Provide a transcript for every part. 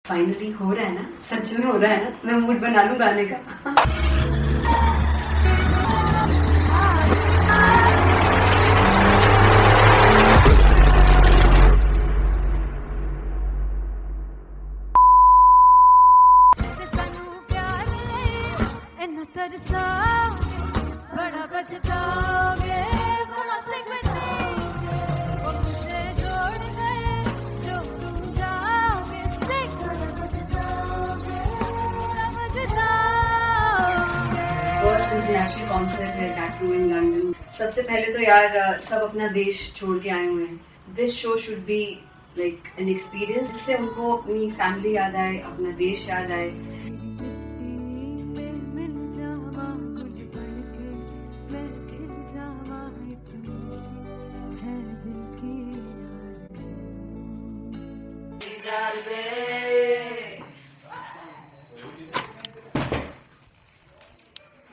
Finally हो रहा है ना, सच में हो रहा है ना, मैं मूड बना लूं गाने का। बड़ा बचताओगे बड़ा से वो मुझे जोड़ गए जो तुम जाओगे से बड़ा बचताओगे बड़ा बचताओगे। फर्स्ट इंटरनेशनल कॉन्सर्ट है टैटू इन लंदन। सबसे पहले तो यार सब अपना देश छोड़ के आए हुए हैं। This show should be like an experience जिससे उनको अपनी फैमिली याद आए, अपना देश याद आए।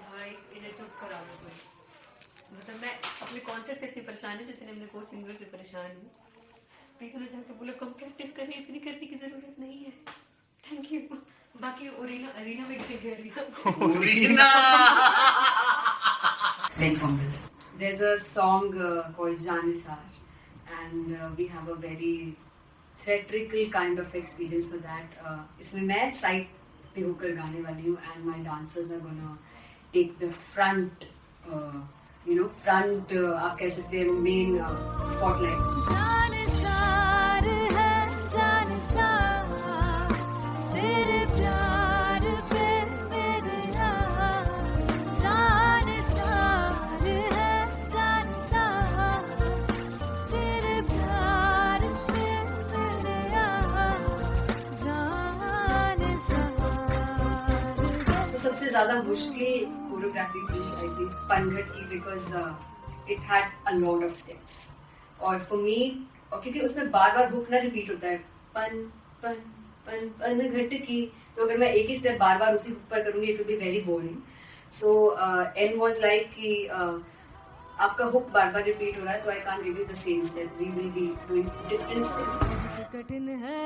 भाई इन्हें चुप करा दो कोई। मतलब मैं अपने कॉन्सर्ट से इतनी परेशान हूँ जितने अपने को सिंगर से परेशान हूँ। प्लीज उन्हें जाके बोलो कम प्रैक्टिस करें, इतनी करने की जरूरत नहीं है। Thank you. बाकी अरीना में गई arena Very fumble. There's a song called Janisar and we have a very theatrical kind of experience for that. इसमें मैं साइड पे होकर गाने वाली हूँ and my dancers are gonna take the front, front आप कह सकते हैं main spotlight. जानसार है जानसार तेरे प्यार पे मेरे जानसार है जानसार तेरे प्यार पे मेरे जानसार। सबसे ज्यादा मुश्किल कोरियोग्राफी थी आई थिंक पनघट की, because it had a lot of steps और फॉर मी, और क्योंकि उसमें बार बार हुक ना रिपीट होता है, पन पन पन पनघट की, तो अगर मैं एक ही स्टेप बार बार उसी हुक पर करूंगी it will be very boring. So and was like कि आपका हुक बार बार रिपीट हो रहा है तो I can't give you the same step, we will be doing different steps. कठिन है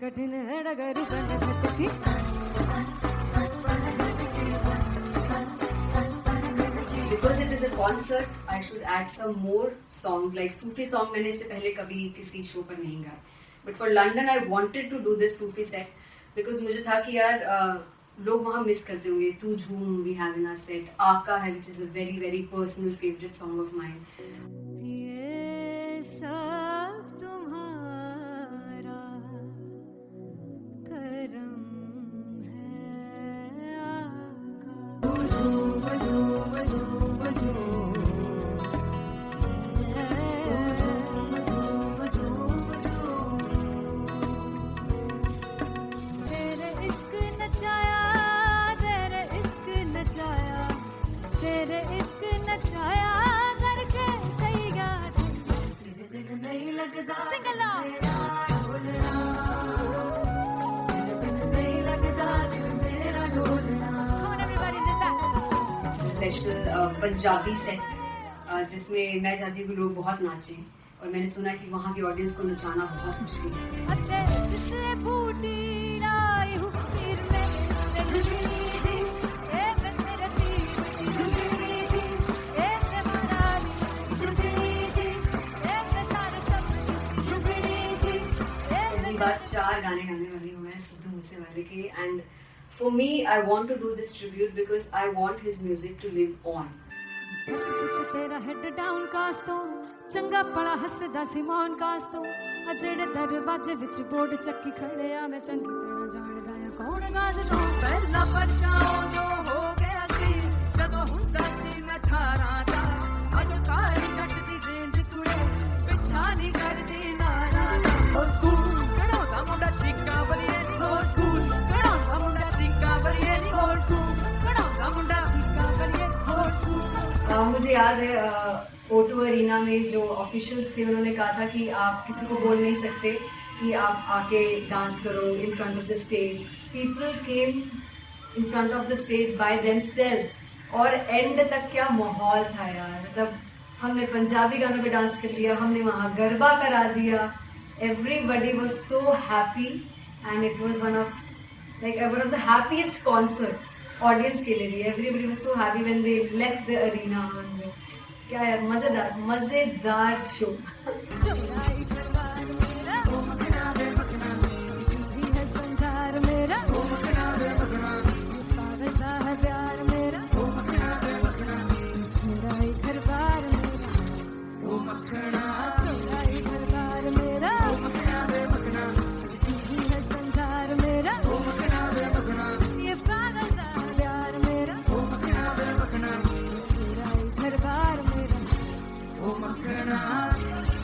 कठिन है डगर बनत की Because it is a concert, I should add some more songs like Sufi song. मैंने इससे पहले कभी किसी शो पर नहीं गाया, but for London I wanted to do this Sufi set because मुझे था कि यार लोग वहाँ मिस करते होंगे। तू झूम we have in our set, आका है which is a very very personal favorite song of mine. ये सब तुम्हारा करम है तेरे इश्क नचाया तेरे इश्क नचाया तेरे इश्क नचाया करके सैया तेरे बिन नहीं लगदा सिंगला स्पेशल पंजाबी सेट जिसमें मैं चाहती हूँ कि लोग बहुत नाचें, और मैंने सुना कि वहाँ की ऑडियंस को नचाना बहुत मुश्किल है। जिससे बूटी लाई हूँ सिर में झुमरी जी ए मेरे पीर झुमरी जी ए मनाली झुमरी जी ए सारे सब झुमरी जी पहली बार 4 गाने गाने वाली हूँ मैं सिद्धू मूसेवाले के, and for me I want to do this tribute because I want his music to live on. तेरा हेड डाउन कास तो चंगा पड़ा हसदा सिमोन कास तो अजेड़े दरवाजे विच बोर्ड चक्की खड़े आ मैं चंगी तरह जानदा आ कौन गाज तो पहला बचाओ जो हो गया सी जदों हुंदा सी मैं 18 दा अज काली जट दी रेंज कुड़े पिछा नहीं करदी नारा ओ स्कूल कढ़ाउंदा मुंडा चीका बलिए नी हो स्कूल कढ़ाउंदा मुंडा चीका बलिए नी हो स्कूल कढ़ाउंदा मुंडा चीका बलिए हो स्कूल। मुझे याद है O2 अरीना में जो ऑफिशियल्स थे उन्होंने कहा था कि आप किसी को बोल नहीं सकते कि आप आके डांस करो in front of the stage. People came in front of the stage by themselves और एंड तक क्या माहौल था यार, मतलब हमने पंजाबी गानों पे डांस कर लिया, हमने वहाँ गरबा करा दिया, everybody was so happy and it was one of the happiest concerts audience के लिए भी. Everybody was so happy when they left the arena. और क्या यार, मजेदार show.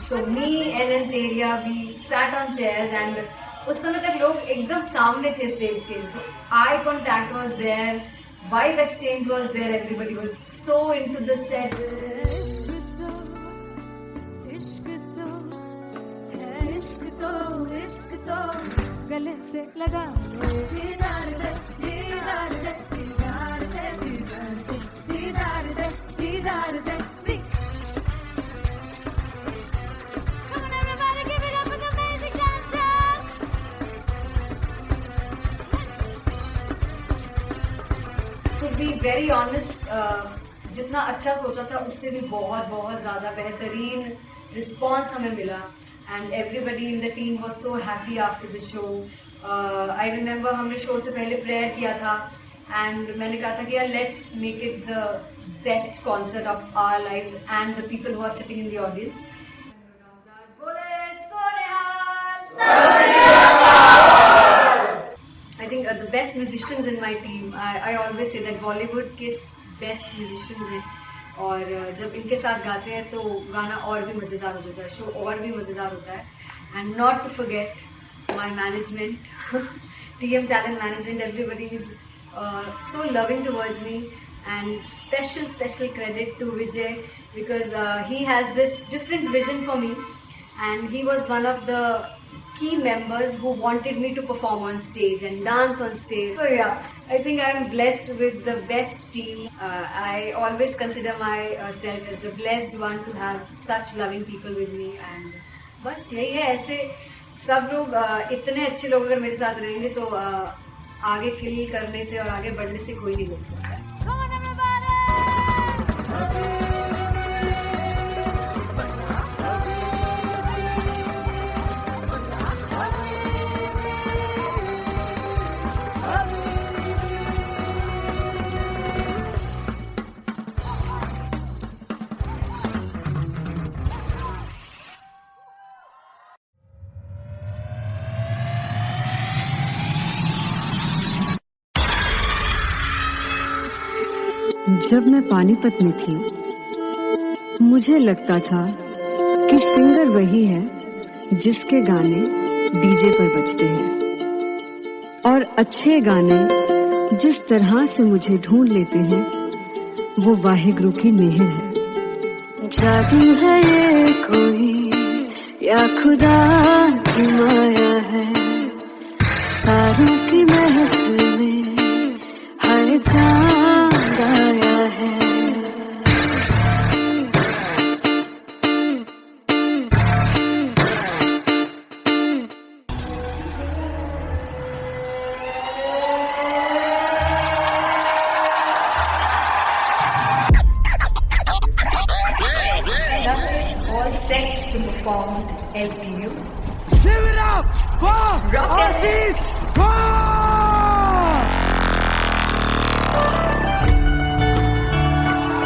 So me and Anteria, we sat on chairs and उस समय तक लोग एकदम सामने थे स्टेज के. So eye contact was there, vibe exchange was there, everybody was so into the set. इश्क तो गले से लगा दीदार दे दीदार दे दीदार दे दीदार दे दीदार दे. Come on everybody, give it up for the amazing dancers. To be very honest, जितना अच्छा सोचा था उससे भी बहुत ज़्यादा बेहतरीन रिस्पॉन्स हमें मिला. And everybody in the team was so happy after the show. I remember हमने शो से पहले प्रेयर किया था and मैंने कहा था कि यार let's make it the best concert of our lives and the people who are sitting in the audience. I think the best musicians in my team. I always say that Bollywood के best musicians हैं. और जब इनके साथ गाते हैं तो गाना और भी मज़ेदार हो जाता है, शो और भी मज़ेदार होता है. And not to forget my management, TM Talent Management, everybody is so loving towards me, and special credit to Vijay because he has this different vision for me and he was one of the key members who wanted me to perform on stage and dance on stage. So yeah, I think I am blessed with the best team. I always consider myself as the blessed one to have such loving people with me. And बस यही है, ऐसे सब लोग इतने अच्छे लोग अगर मेरे साथ रहेंगे तो आगे किल करने से और आगे बढ़ने से कोई नहीं रोक सकता. Come on everybody. जब मैं पानीपत में थी मुझे लगता था कि सिंगर वही है जिसके गाने डीजे पर बजते हैं और अच्छे गाने जिस तरह से मुझे ढूंढ लेते हैं वो वाहिगुरु की मेहर है. जादू है ये कोई या खुदा की माया है, तारों की महफिल में हर चांद आया है. All set to perform LPU. Give it up for Artist Bob!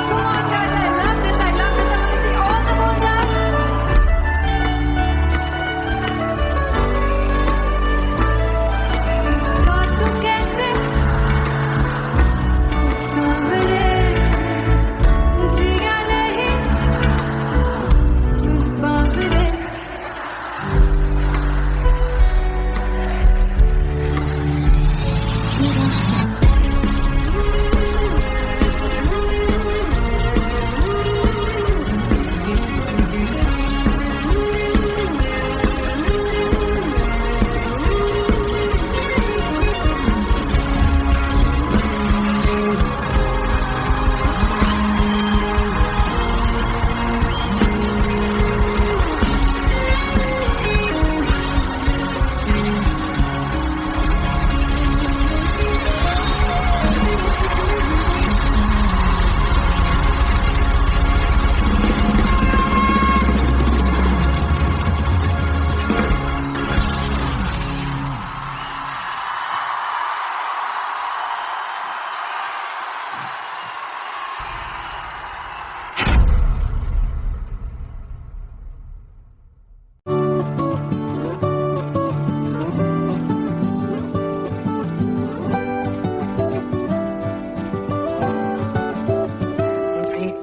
Come on guys, I love this. I want to see all the balls up. God तू कैसे सामने जिया नहीं सुन पावरे.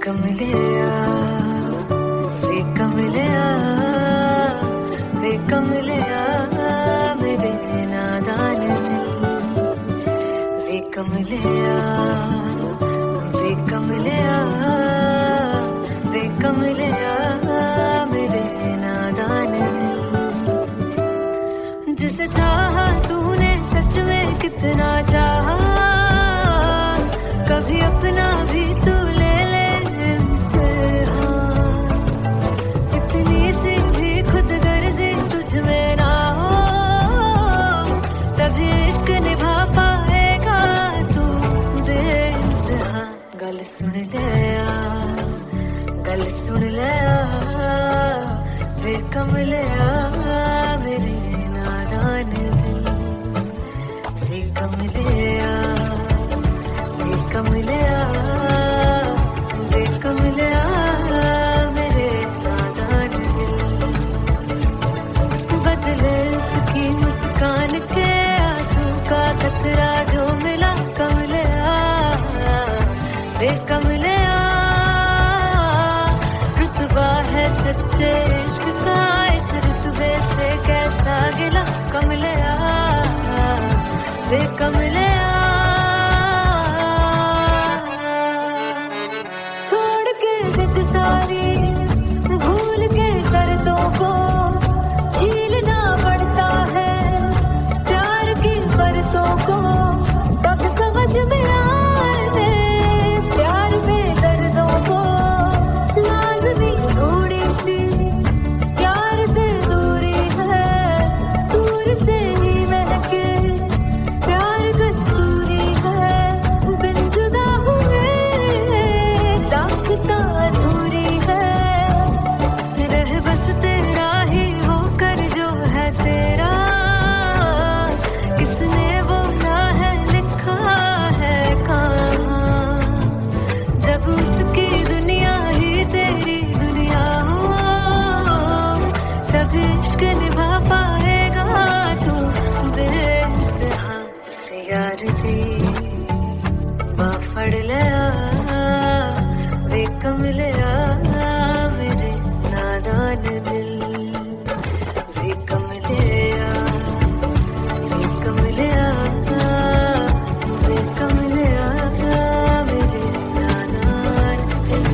कमलिया वे कमलिया वे कमलिया मेरे नादान दिल वे कमलिया वे कमलिया वे कमलिया मेरे नादान दिल जिसे चाहा तूने सच में कितना चाहा कभी अपना भी तू ले ले इम्तिहान इतनी सी भी खुद गर्जी तुझ में ना हो तभी इश्क निभा पाएगा तू बेइंतहा गल सुन ले वे कमलिया मेरे नादान दिल वे कमलिया वे कमलिया वे कमलिया मेरे नादान दिल बदले उसकी मुस्कान के आंसू का कतरा जो मिला कमलिया वे कमलिया रुतबा है सच्चे इश्क का इस रुतबे से कैसा गिला कमलिया वे कमलिया छोड़ के जिद सारी भूल के शर्तों को झीलना पड़ता है प्यार की शर्तों को तब समझ में आए प्यार में दर्दों को लाज़मी थोड़ी सी प्यार से दूरी है दूर से ही महके प्यार कस्तूरी है बिन जुदा हुए दास्तां अधूरी है रह बस तेरा ही होकर जो है तेरा किसने बोला है लिखा है कहाँ जब उसकी दुनिया ही तेरी दुनिया हो तब इश्क निभा पाएगा तू बेइंतहा से यार दी बाफड़ लिया वे कमलिया मेरे नादान दिल वे कमलिया वे कमलिया वे कमलिया मेरे नादान दिल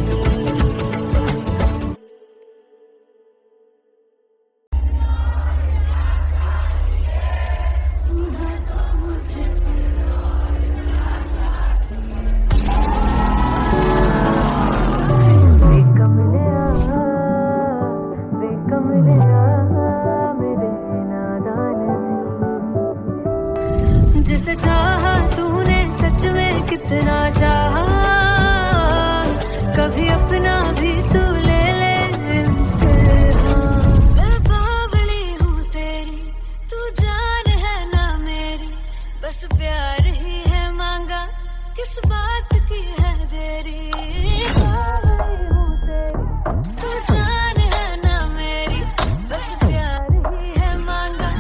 वे कमलिया वे कमलिया मेरे नादान दिल जिसे चाहा तूने सच में कितना चाहा कभी अपना भी तू ले ले इम्तिहान मैं बावली हूँ तेरी तू जान है ना मेरी बस प्यार ही है मांगा किस बात की है देरी बावली हूँ तेरी तू जान है ना मेरी बस प्यार ही है मांगा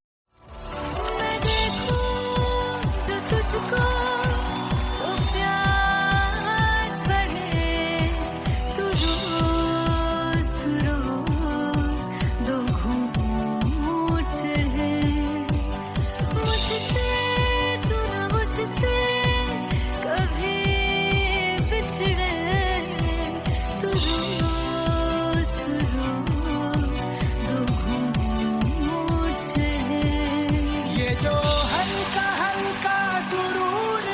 मैं देखूं जो तुझको तो प्यास बढ़े तू रोज दो घूंट चढ़े मुझसे तू ना मुझसे कभी बिछड़े तू रोज दो घूंट चढ़े ये जो हल्का हल्का सुरूर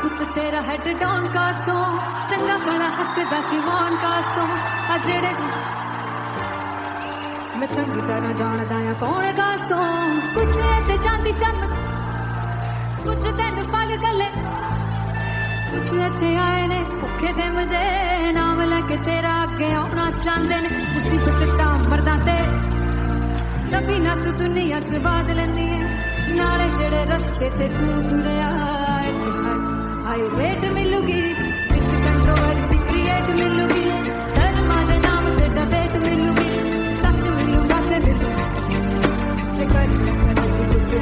पुत तेरा हेड डाउन कास्तों चंगा बड़ा हसदा सी मौन कास्तों आ जेड़े मैं चंगी तरह जानदा आ कौन कास्तों कुछ ते चांदी चमक कुछ तेन पग गले कुछ इत्थे आए ने भुखे दे नाम लैके तेरा अगे आना चाहते ने मुसीबत मरदा ते तभी ना तू दुनिया स्वाद लैंदी है नाले जेड़े रस्ते ते तू तुरया हाई रेट मिलूगी इस कंट्रोवर्सी क्रिएट मिलूगी धर्मा दे नाम ते डिबेट मिलूगी सच मिलूगा ते मिलूगी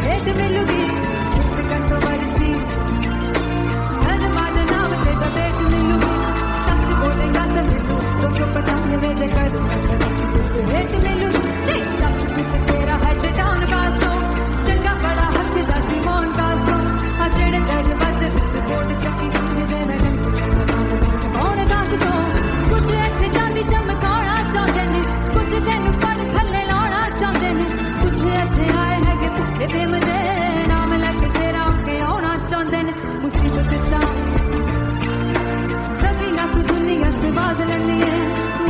रेट मिलूगी इस कंट्रोवर्सी धर्मा दे नाम ते डिबेट मिलूगी सच बोलेगा ते मिलू 295 जे करूंगा रेट मिलूगी सच पित तेरा हेड डाउन कास्तों चंगा बड़ा हसदा सी मौन कास्तों आ जेड़े दरवाजे विच बोर्ड चक्की दे मैं कौन कास्तों कुछ इत्थे चांदी चमकाना चाहते ने कुछ तेन पड़ थल्ले लाना चाहते ने कुछ इत्थे आए है भुखे दे नाम लैके तेरा अगे आना चाहते ने मुसीबत कभी ना तू दुनिया स्वाद लैंदी है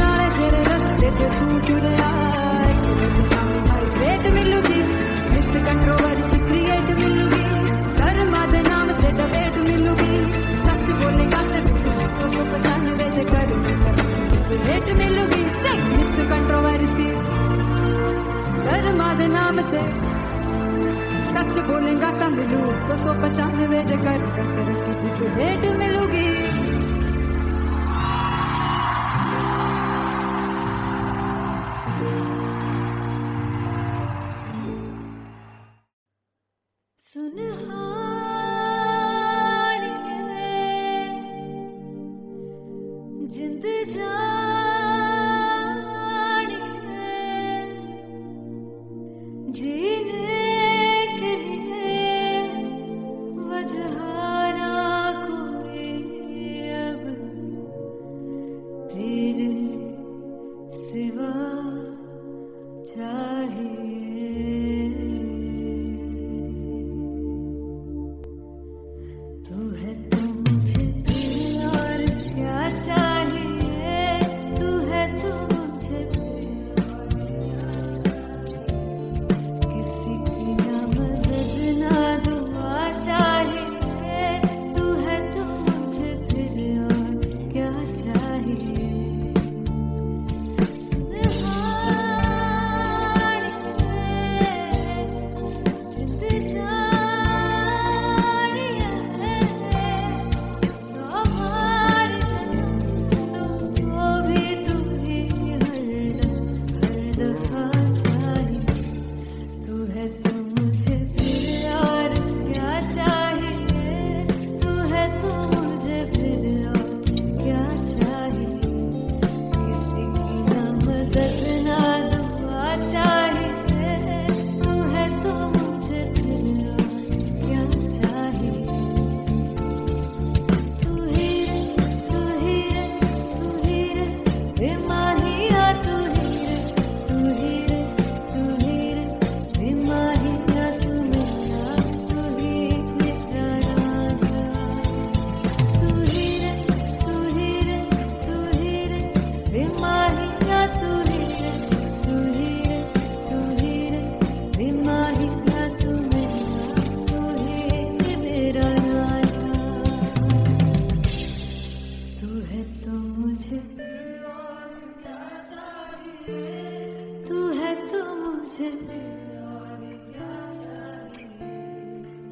नाले तेरे रस्ते ते तू तुरया रेट मिलूगी विद कंट्रोवर्सी क्रिएट मिलूगी कर्मा दे नाम ते डिबेट मिलूगी सच बोलेगा ते 295 जे करूंगा रेट मिलूगी विद कंट्रोवर्सी कर्मा दे नाम ते सच बोलेगा ता मिलू 295 जे करूंगा रेट मिलूगी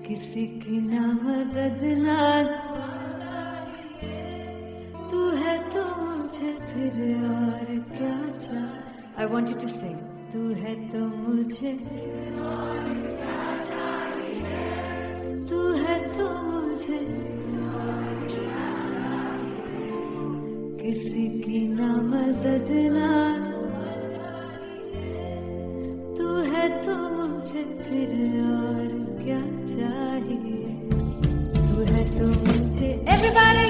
किसी की ना मदद ना तू है तो मुझे फिर और क्या चाहिए I want you to sing तू है तो मुझे तू है तो मुझे किसी की ना मदद ना तू है तो मुझे फिर और क्या चाहिए तू है तो मुझे everybody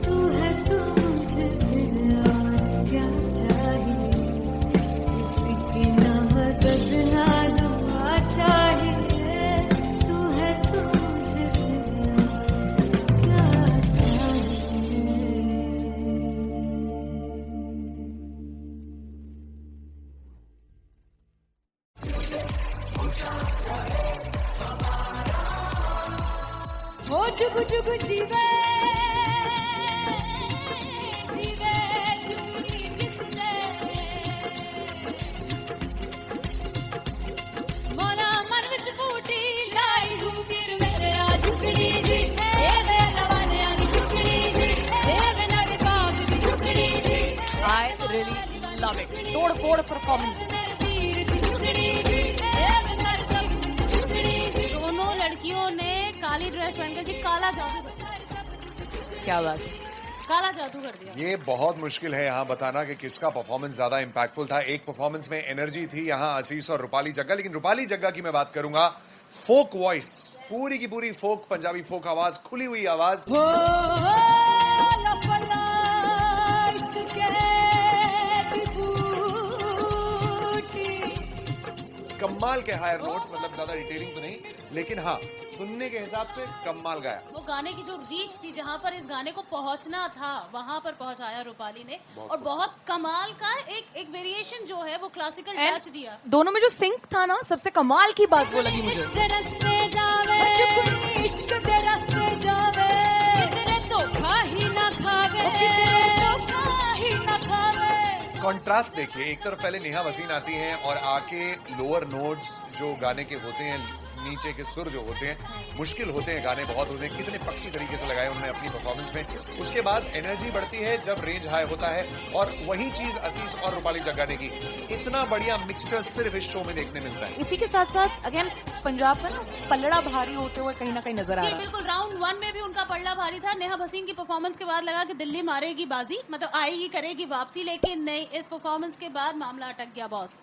तू है तो मुझे फिर और क्या चाहिए किसी की ना मदद ना दुआ चाहिए तू है तो मुझे हो जुगु जुगु जीवे जीवे जुगनी जिसने मोरा मन विच बूटी लाई गुबीर मेरा झुकड़ी जी ए वे लवाने आनी झुकड़ी जी ए वे नवी बाग दी झुकड़ी जी I really love it. तोड़ फोड़ परफॉर्मेंस. मेरे वीर दी झुकड़ी जी ए वे सर सब दी झुकड़ी जी दोनों लड़कियों ने काली ड्रेस पहनकर जी काला जादू क्या बात है. काला जादू कर दिया. ये बहुत मुश्किल है यहाँ बताना कि किसका परफॉर्मेंस ज्यादा इंपैक्टफुल था. एक परफॉर्मेंस में एनर्जी थी यहाँ असीस और रूपाली जग्गा, लेकिन रूपाली जग्गा की मैं बात करूंगा. फोक वॉइस, पूरी की पूरी फोक, पंजाबी फोक आवाज, खुली हुई आवाज. हो लफला इश्क़ की बूटी कमाल के हायर नोट्स, मतलब ज्यादा डिटेलिंग तो नहीं, लेकिन हाँ सुनने के हिसाब से कमाल गाया. वो गाने की जो रीच थी, जहाँ पर इस गाने को पहुंचना था वहां पर पहुंचाया रूपाली ने. और बहुत कमाल का एक वेरिएशन जो है वो क्लासिकल टच दिया. दोनों में जो सिंक था ना, सबसे कमाल की बात वो लगी मुझे. इश्क़ रस्ते जावे इश्क़ दे रस्ते जावे कितने धोखा ही ना खावे धोखा ही ना खावे. कॉन्ट्रास्ट देखिए, एक तरफ पहले नेहा वसीम आती हैं और आके लोअर नोट्स जो गाने के होते हैं, नीचे के सुर जो होते हैं, मुश्किल होते हैं, गाने बहुत होते हैं, कितने पक्की तरीके से लगाए उन्होंने अपनी परफॉर्मेंस में. उसके बाद एनर्जी बढ़ती है जब रेंज हाई होता है, और वही चीज असीस और रूपाली जग्गा ने की. इतना बढ़िया मिक्सचर सिर्फ इस शो में देखने मिलता है. इसी के साथ साथ अगेन पंजाब का ना पल्लड़ा भारी होते हुए कहीं ना कहीं नजर आ जी रहा है. बिल्कुल. राउंड 1 में भी उनका पल्ला भारी था. नेहा भसीन की परफॉर्मेंस के बाद लगा कि दिल्ली मारेगी बाजी, मतलब आएगी करेगी वापसी, लेकिन नहीं, इस परफॉर्मेंस के बाद मामला अटक गया बॉस.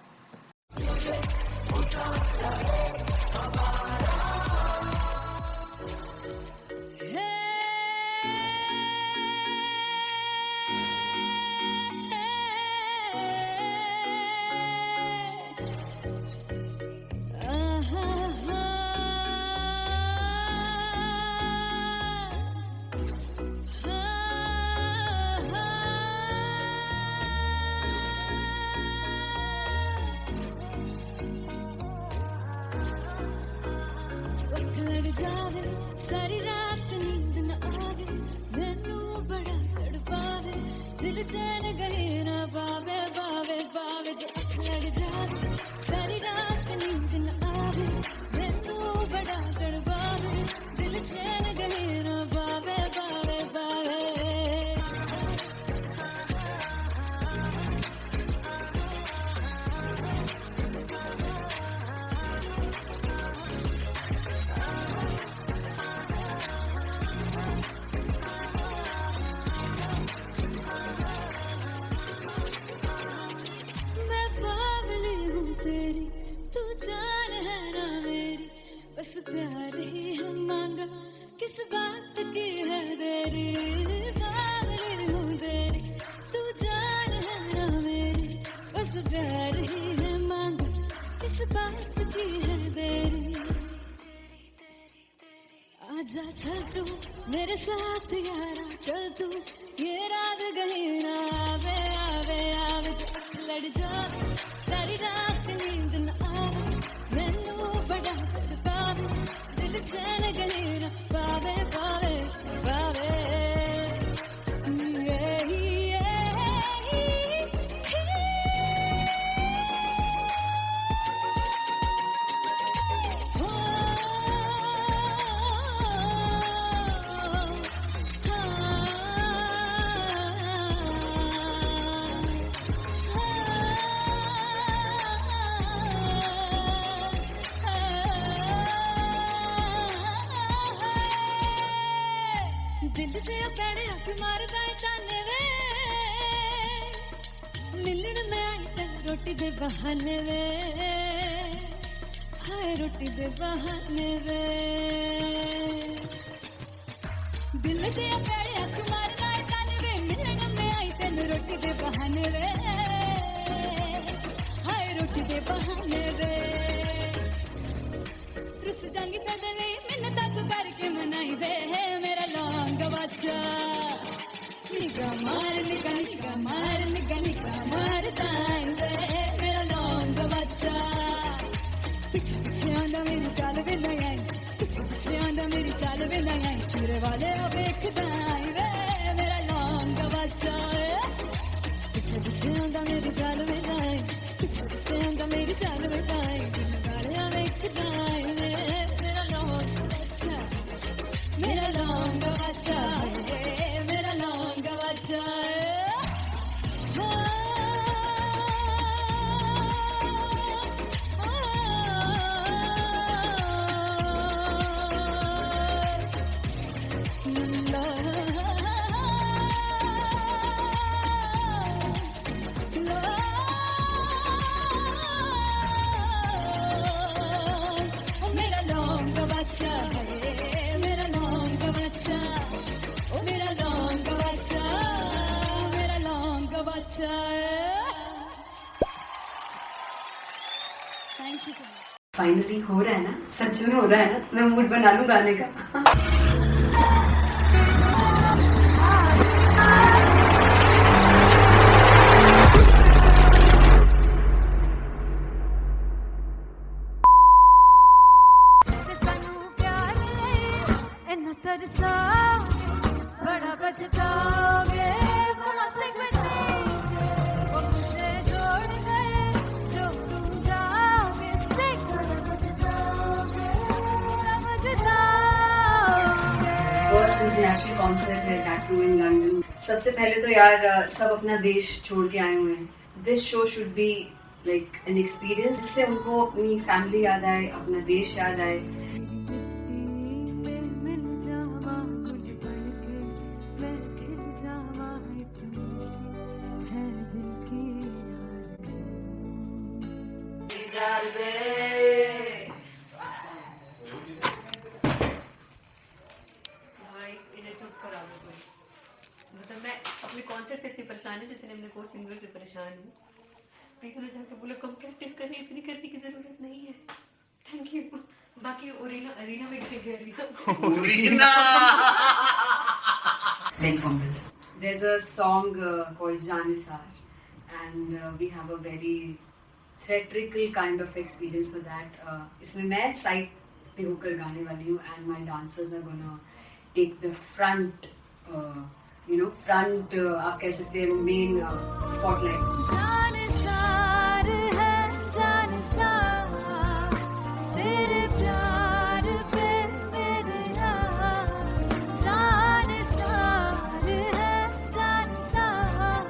लड़ जावे सारी रात नींद न आवे मैनू बड़ा तड़पावे दिल चैन गए ना पावे पावे पावे. जो लड़ जावे सारी रात नींद न आवे मैनू बड़ा तड़पावे दिल चैन गए ना पावे पावे पावे. जान है ना मेरी, बस प्यार ही हम मांगा, किस बात की है देरी. बावली हूँ तेरी, तू जान है ना मेरी, बस प्यार ही है मांगा, किस बात की है देरी. आजा चल तू मेरे साथ यारा, चल तू ये रात गई ना आवे आवे आवे. जो लड़ जावे सारी रात नींद न आवे मैनू बड़ा तड़पावे दिल चैन गई ना पावे पावे पावे. दिल से पैड़े हक मारदा ताने वे मिलन में आई ते रोटी दे बहाने वे हाय रोटी दे बहाने वे. दिल से पैड़े हक मारदा ताने वे मिलन में आई ते रोटी दे बहाने वे हाय रोटी दे बहाने वे. रुस जांगी सदले मिन्नत तू करके मनाई वे मेरा लौंग बच्चा. निगा मार निगा निगा मार निगा निगा मार ताई वे मेरा लौंग बच्चा. पिछे पिछे आंदा मेरी चाल वे नहीं आई पिछे पिछे आंदा मेरी चाल वे नहीं आई चूरे वाले अब देखदा आई वे मेरा लौंग बच्चा पिछे पिछे आंदा मेरी चाल वे नहीं आई पिछे पिछे आंदा मेरी चाल वे नहीं आई वाले अब देखदा आई वे मेरा लौंग बच्चा मेरा लौंग बच्चा मेरा लौंग बच्चा मेरा लौंग बच्चा मेरा लौंग बच्चा ओ मेरा लौंग बच्चा मेरा लौंग बच्चा thank you so much finally हो रहा है ना, सच में हो रहा है ना, मैं मूड बना लूं गाने का। ਸਾਨੂੰ ਪਿਆਰ ਲਈ ਇੰਨਾ ਤਰਸਾਓਗੇ ਬੜਾ ਪਛਤਾਓਗੇ कौन से वो मुझे छोड़ गए जो तुम जाओगे से समझताओगे फर्स्ट इंटरनेशनल कॉन्सर्ट है टैटू इन लंदन। सबसे पहले तो यार सब अपना देश छोड़ के आए हुए हैं। This show should be like an experience जिससे उनको अपनी फैमिली याद आए, अपना देश याद आए। मिल जावा गुल बनके मैं खिल जावा इतनी सी है दिल की भाई इन्हें चुप करा दो कोई। मतलब मैं अपने कॉन्सर्ट से इतनी परेशान है जितने अपने को सिंगर से परेशान हूँ। प्लीज उन्हें जाकर बोलो कम प्रैक्टिस करनी, इतनी करने की जरूरत नहीं है। Thank you. बाकी अरीना में गए arena Very fumble. There's a song called Janisar and we have a very theatrical kind of experience for that. इसमें मैं साइड पे होकर गाने वाली हूँ and my dancers are gonna take the front, front आप कह सकते हैं main spotlight. जानसार है जानसार तेरे प्यार पे मेरे जानसार है जानसार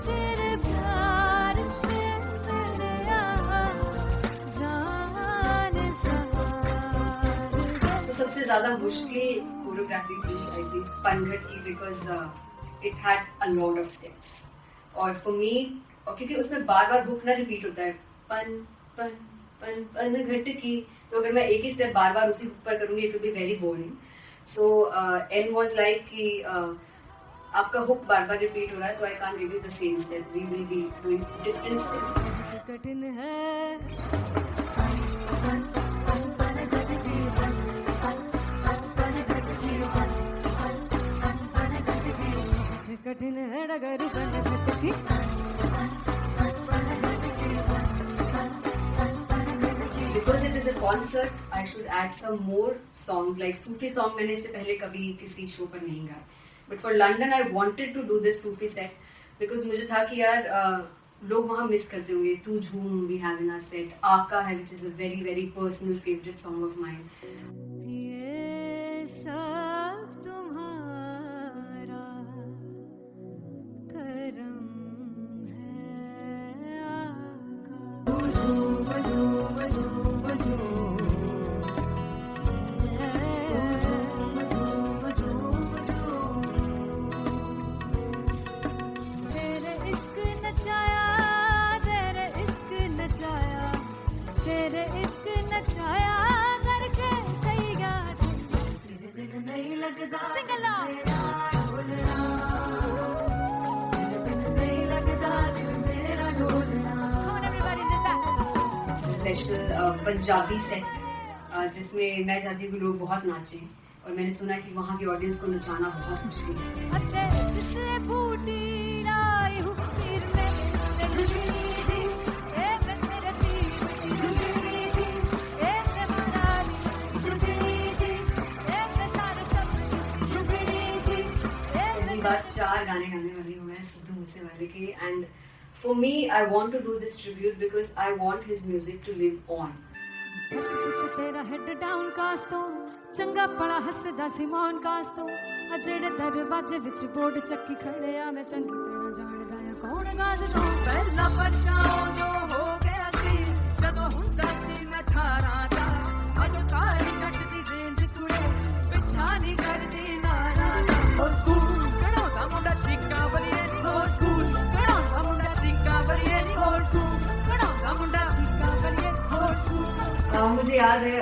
तेरे प्यार पे मेरे जानसार। तो सबसे ज्यादा मुश्किल कोरियोग्राफी थी आई थिंक पनघट की because it had a lot of steps और फॉर मी और क्योंकि उसमें बार बार हुक ना रिपीट होता है पन पन पन पनघट की, तो अगर मैं एक ही स्टेप बार बार उसी हुक पर करूंगी it will be very boring. So and was like कि आपका हुक बार बार रिपीट हो रहा है तो I can't give you the same step, we will be doing different steps. कठिन है कठिन है डगर पनघट की Because it is a concert, I should add some more songs like Sufi song. मैंने इससे पहले कभी किसी शो पर नहीं गाया. But for London, I wanted to do this Sufi set because मुझे था कि यार लोग वहाँ मिस करते होंगे. तू झूम we have in our set. आका है which is a very very personal favorite song of mine. ये सब तुम्हारा करम है तेरे इश्क नचाया तेरे इश्क नचाया तेरे इश्क नचाया करके तैयार नहीं लगता सिंगला नहीं लगता मेरा ढोलना। Come on everybody do that. Special Punjabi set जिसमें मैं चाहती हूँ कि लोग बहुत नाचें और मैंने सुना है कि वहाँ की ऑडियंस को नचाना बहुत मुश्किल है. अते जिससे बूटी लाई हूँ सिर में ए मैं तेरे दिल की मेरी बात 4 गाने गाने वाली हूँ मैं सिद्धू मूसेवाले के. And for me I want to do this tribute because I want his music to live on. बस एक तेरा हेड डाउन कास तो चंगा पड़ा हसदा सी मौन कास तो आ जेड़े दरवाजे विच बोर्ड चक्की खड़े आ मैं चंगी तरह जानदा आ कौन गाज तो पहला बच्चा जो हो गया सी जदों हुंदा सी मैं 18 दा अज काली जट दी रेंज कुड़े पिछा नहीं करदी नारा हो स्कूल कढ़ाउंदा मुंडा चीका बलिए नी हो स्कूल कढ़ाउंदा मुंडा चीका बलिए नी हो स्कूल कढ़ाउंदा मुंडा चीका बलिए हो स्कूल. मुझे याद है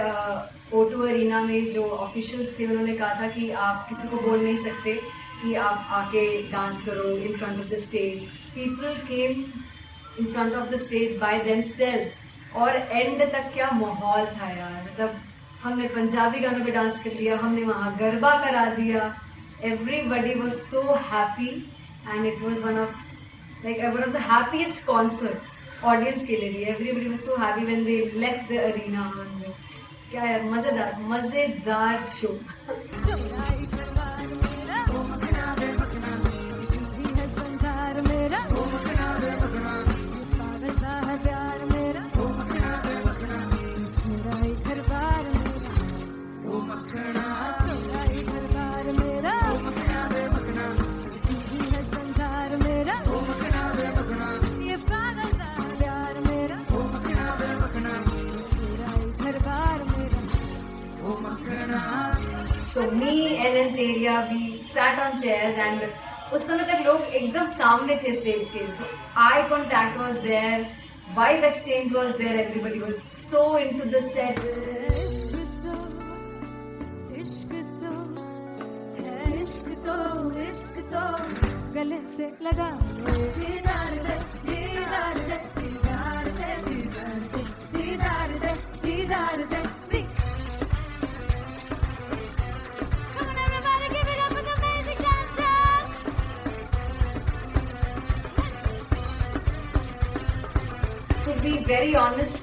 O2 अरीना में जो ऑफिशियल्स थे उन्होंने कहा था कि आप किसी को बोल नहीं सकते कि आप आके डांस करो in front of the stage. People came in front of the stage by themselves और एंड तक क्या माहौल था यार. मतलब हमने पंजाबी गानों पे डांस कर लिया, हमने वहाँ गरबा करा दिया. Everybody was so happy and it was one of the happiest concerts audience के लिए भी. Everybody was so happy when they left the arena. क्या यार मजेदार शो. संसार मेरा पागलता है प्यार मेरा मेरा ही घर बार मेरा मेरा ही घर बार मेरा है संसार मेरा ये पागलता है प्यार मेरा मेरा ही घर बार मेरा. So me and Anteria, we sat on chairs and उस समय तक लोग एकदम सामने थे स्टेज के. So eye contact was there, vibe exchange was there, everybody was so into the set. इश्क तो गले से लगा दीदार दे दीदार दे दीदार दे दीदार दे दीदार दे. Come on everybody, give it up for the amazing dancers. To be very honest,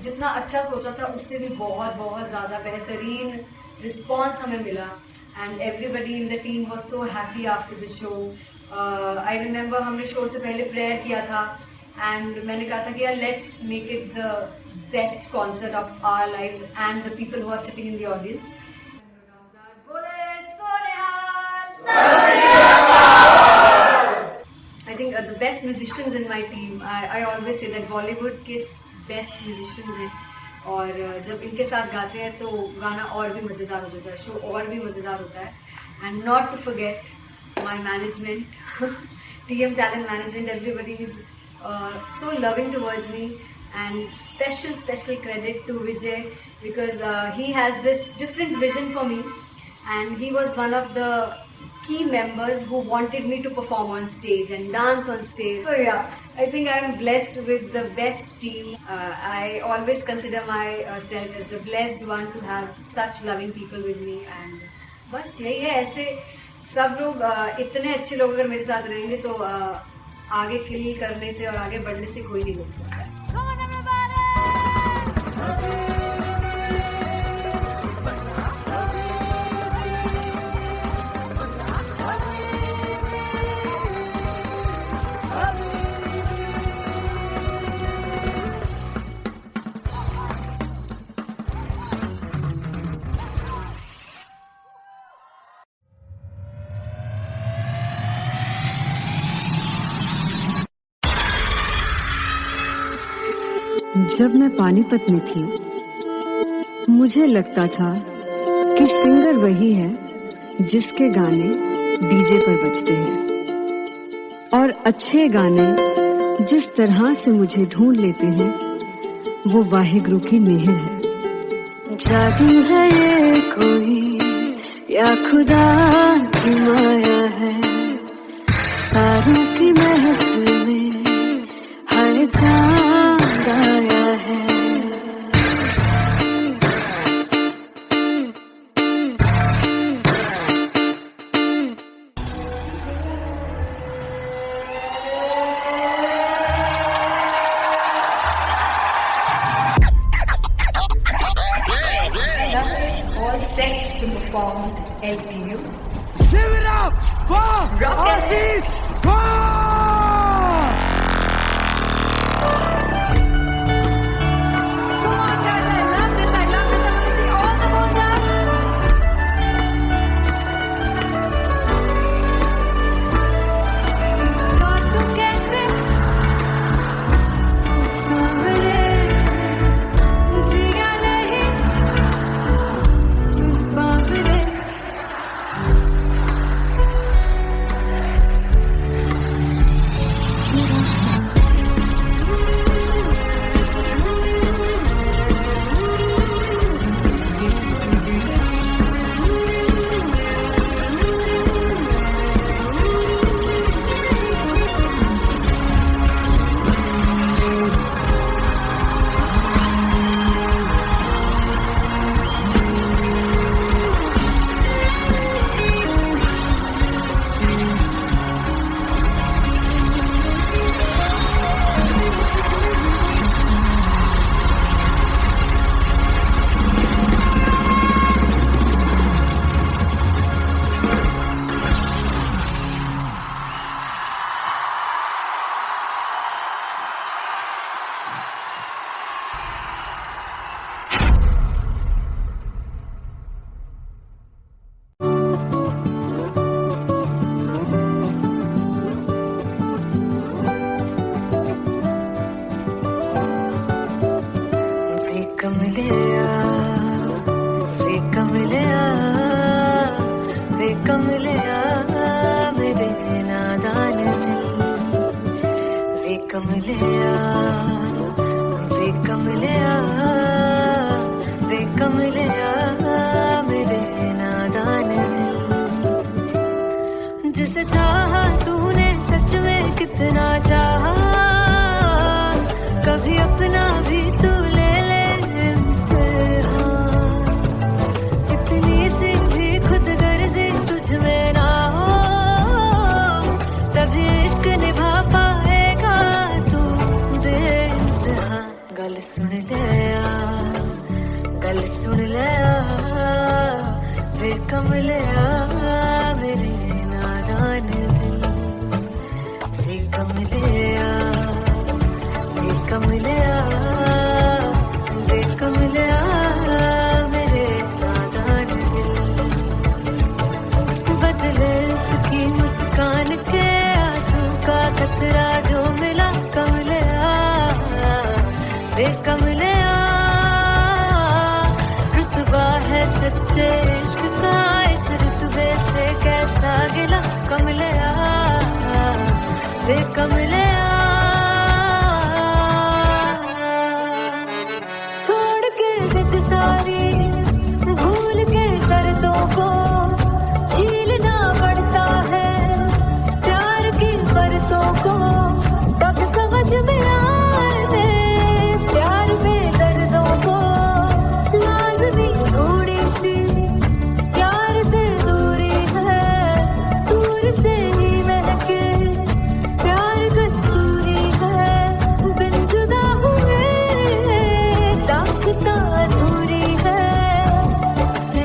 जितना अच्छा सोचा था उससे भी बहुत ज़्यादा बेहतरीन रिस्पॉन्स हमें मिला. And everybody in the team was so happy after the show. I remember हमने शो से पहले प्रेयर किया था and मैंने कहा था कि यार let's make it the best concert of our lives and the people who are sitting in the audience. I think the best musicians in my team. I always say that Bollywood के best musicians हैं. और जब इनके साथ गाते हैं तो गाना और भी मज़ेदार हो जाता है, शो और भी मज़ेदार होता है. And not to forget my management, TM Talent Management. Everybody is so loving towards me, and special credit to Vijay because he has this different vision for me, and he was one of the key members who wanted me to perform on stage and dance on stage. So yeah, I think I am blessed with the best team. I always consider myself as the blessed one to have such loving people with me. And बस यही है. ऐसे सब लोग इतने अच्छे लोग अगर मेरे साथ रहेंगे तो आगे किल करने से और आगे बढ़ने से कोई नहीं रोक सकता है. Come on everybody. जब मैं पानीपत में थी मुझे लगता था कि सिंगर वही है जिसके गाने डीजे पर बजते हैं और अच्छे गाने जिस तरह से मुझे ढूंढ लेते हैं वो वाहिगुरु की मेहर है. जादू है ये कोई या खुदा की माया है, तारों की महफिल में हर चांद आया है. All set to perform LPU. Give it up वाह आशीष वाह Come on, guys, I love this. I want to see all the balls up. God, तू कैसे सामने जिया नहीं सुन पावरे वे कमलिया मेरे नादान दिल वे कमलिया मेरे नादान दिल जिसे चाहा तूने सच में कितना चाहा कभी अपना भी तू ले ले इम्तिहान इतनी सी भी खुद गर्जी तुझ में ना हो तभी इश्क निभा पाएगा तू बेइंतहा गल सुन लिया वे कमलिया मेरे नादान दिल वे कमलिया मेरे नादान दिल बदले उसकी मुस्कान के आंसू का कतरा जो मिला कमलिया वे कमलिया रुतबा है सच्चे इश्क का इस रुतबे से कैसा गिला कमलिया वे कमलिया छोड़ के जिद सारी भूल के शर्तों को झीलना पड़ता है प्यार की परतों को तब समझ में आए प्यार में दर्दों को लाज़मी थोड़ी सी प्यार से दूरी है दूर से ही महके प्यार कस्तूरी है बिन जुदा हुए दास्तां अधूरी है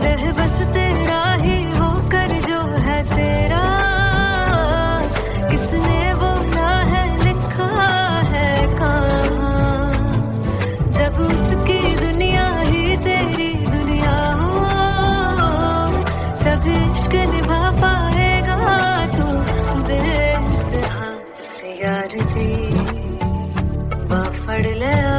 रह बस तेरा ही होकर जो है तेरा किसने बोला है लिखा है कहाँ जब उसकी दुनिया ही तेरी दुनिया हो तब इश्क निभा पाएगा तू बेइंतहा से यार दी बाफड़ लिया